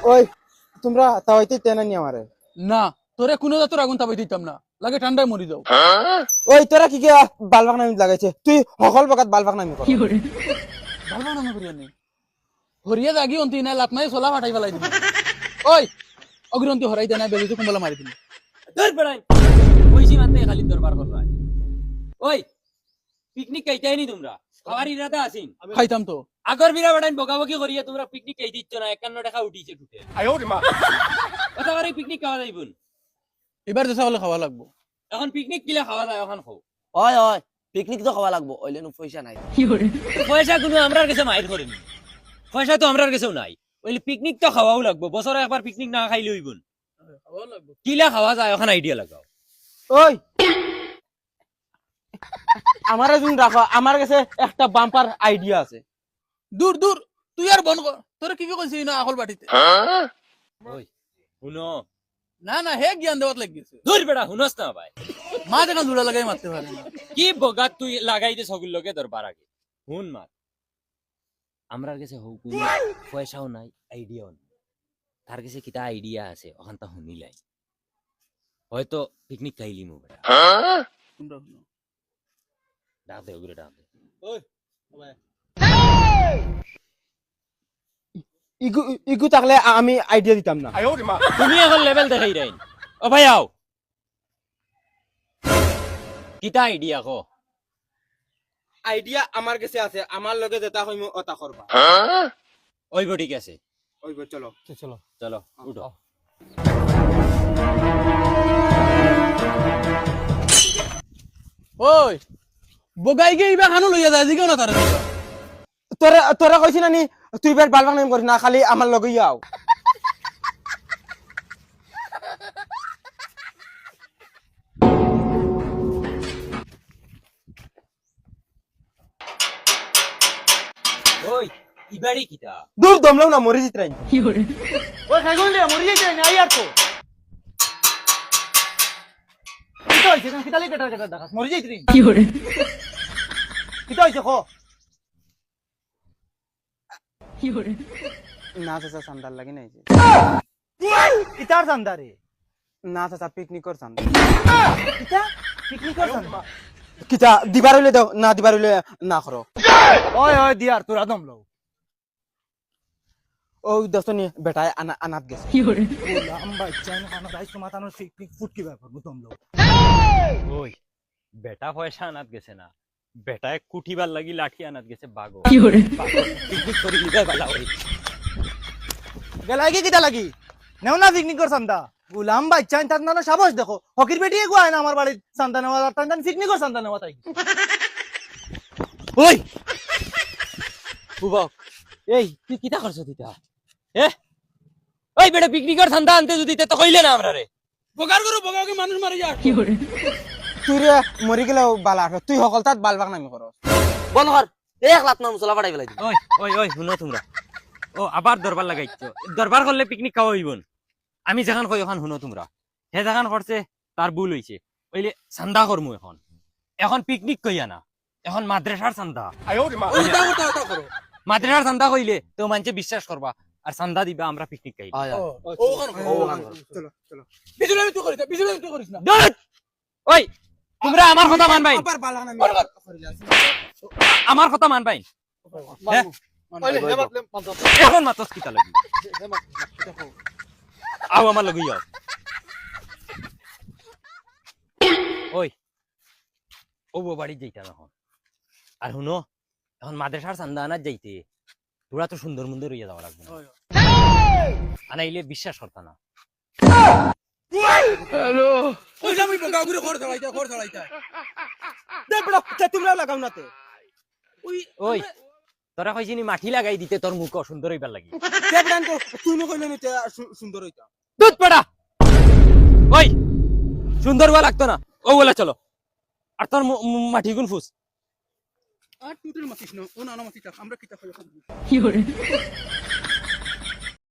ওই তোমরা তাওয়াইতে তেনা নি আমারে না তোরে কোনো জাতর আগুন তাবাই দিতাম না লাগে ঠান্ডায় মরি যাও ওই তোরা কি বালবাক নামি লাগাইছে তুই সকল বকাত বালবাক নামি কর ভালো না করিয়া নেই হরিয়া জাগি অন্তি নাই লাত নাই চলা ফাটাই পেলাই দিবি ওই অগ্রন্তি হরাই দেনা বেলিতে কুম্বলা মারি দিবি ধর পড়াই কইছি মানতে খালি দরবার করবা ওই পিকনিক কাইতাই নি তোমরা খাবার ইরাদা আছিন খাইতাম তো আগর বিরা বাড়াই বকাবকি করিয়া তোমরা পিকনিক কাই দিচ্ছ না 51 টাকা উঠিছে টুটে কথা করে পিকনিক খাওয়া যাইবুন এবার যে চাউল খাওয়া লাগবো এখন পিকনিক কিলা খাওয়া যায় এখন খাও হয় হয় পিকনিক তো খাওয়া লাগবো ওইলেন পয়সা নাই পয়সা কোনো আমরার কাছে মাইর করেনি পয়সা তো আমরার কাছেও নাই ওই পিকনিক তো খাওয়াও লাগবো বছরে একবার পিকনিক না খাইলে হইবুন খাওয়া লাগবো কিলা খাওয়া যায় এখন আইডিয়া লাগাও ওই আমারে যুন রাখো আমার কাছে একটা বাম্পার আইডিয়া আছে দূর দূর তুই আর বন কর তোরে কি কইছিস না আকল বাটিতে ওই শুনো না না হে জ্ঞান দেওয়াত লাগিছে দূর বেড়া শুনস না ভাই মা যেখান জোড়া লাগাই মারতে পারে না কি বগাত তুই লাগাই দে সগুল লোকে দরবার আগে শুন মার আমরার কাছে হোক পয়সাও নাই আইডিয়াও নাই তার কাছে কিতা আইডিয়া আছে ওখান তা শুনিলাই হয়তো পিকনিক খাইলি মু বেটা তোমরা শুনো ডাক দে ওগুলো ডাক দে ওই ভাই ইগু ইগু থাকলে আমি আইডিয়া দিতাম না তুমি এখন লেভেল দেখাই রাইন ও ভাই আও কিতা আইডিয়া কো আইডিয়া আমার কাছে আছে আমার লগে যেটা কইমু ওটা করবা ওই বডি আছে ওই গো চলো চলো চলো উঠো ওই বগাই গে ইবা খানো লইয়া যায় জিগাও না তারে তোরা তোরা কইছি না নি তুই বের বালবাক নামি করিস না খালি আমার লগে আও ওই ইবাড়ি কিতা দূর দমলাও না মরে জিত রাইন ওই খাইগুন রে মরি যাইতে না আই আর তো কিতা হইছে না কিতা লাগি কেটার দেখাস মরি যাইতে রে কিতা হইছে কো না চাচা সান্দার লাগি নাই কিতার জানদারে না চাচা পিকনিকর সান্দা কিতা পিকনিক করছান কিতা দিবার হইলে দাও না দিবার হইলে না করো ওই ওই দিয়ার তোর আদম লও ওই দস্তনি বেটায় আনাত গেছে আম্বা চাইনা খানা রাইস মাতানো পিকনিক ফুট কি ব্যাপার বুতম লও ওই বেটা পয়সা আনাত গেছে না বেটায় কুঠিবার লাগি লাঠি আনাত গেছে বাগো পিকনিক করি লিবা বালা ওই গেলাই কি কিতা লাগি নেও না পিকনিক কর সান্দা গুলাম বাচ্চা তার নানো সাবস দেখো হকির বেটি গুয়ায় না আমার বাড়ির সান্দা নেওয়া তান পিকনিক কর সান্দা নেওয়া তাই ওই বুবা এই তুই কিতা করছ দিতা ওই বেটা পিকনিকের ঠান্ডা আনতে যদি তো কইলে না আমরা রে বগার করো বগাকে মানুষ মারি যা তুই রে মরি গেলেও বালা তুই সকল তাত বালবাক নামি করো বন্ধ কর এক লাখ নাম চলা পাঠাই পেলাই ওই ওই ওই শুনো তোমরা ও আবার দরবার লাগাইছো দরবার করলে পিকনিক খাওয়া হইবন আমি যেখান কই ওখান শুনো তোমরা হে যেখান করছে তার ভুল হইছে ওইলে চান্দা করমু এখন এখন পিকনিক কইয়া না এখন মাদ্রাসার চান্দা মাদ্রাসার চান্দা কইলে তো মানুষে বিশ্বাস করবা আর চান্দা দিবা আমরা পিকনিক খাই চলো চলো বিজুলে তুই করিস বিজুলে তুই করিস না ওই তোমরা আমার কথা মানবাই আবার বালবাক নামি আমার কথা মানবাই এখন মাতস কিতা লাগি আও আমার লগি যাও ওই ও বাড়ি যাইতা এখন আর শুনো এখন মাদ্রাসার চান্দা আনার যাইতে তোরা তো সুন্দর মন্দির হইয়া যাওয়া লাগবে আনাইলে বিশ্বাস করতা না হ্যালো ওই আমি বগা ঘুরে খড় ধরাইতা দে বড় তোমরা লাগাও না তে ওই তোরা কইছিনি মাটি লাগাই দিতে তোর মুখ সুন্দর হইবার লাগি তে ব্রান তো তুই ন কইলে নিতে সুন্দর হইতা দুধ পড়া ওই সুন্দর হওয়া লাগতো না ও বলে চলো আর তোর মাটি গুন ফুস আর তুই মাতিস না ও না মাতিস আমরা কিতা খাই